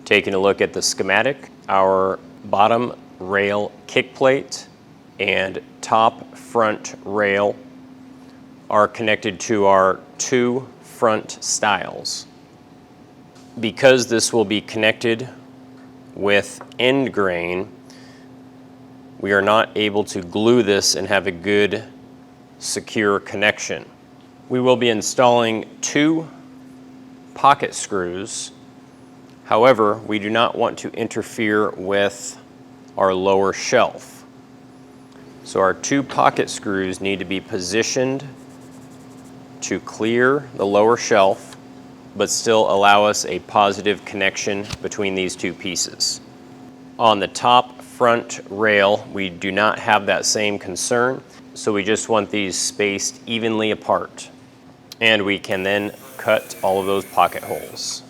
Taking a look at the schematic, our bottom rail kick plate and top front rail are connected to our two front stiles. Because this will be connected with end grain, we are not able to glue this and have a good, secure connection. We will be installing two pocket screws. However, we do not want to interfere with our lower shelf. So our two pocket screws need to be positioned to clear the lower shelf, but still allow us a positive connection between these two pieces. On the top front rail, we do not have that same concern, so we just want these spaced evenly apart. And we can then cut all of those pocket holes.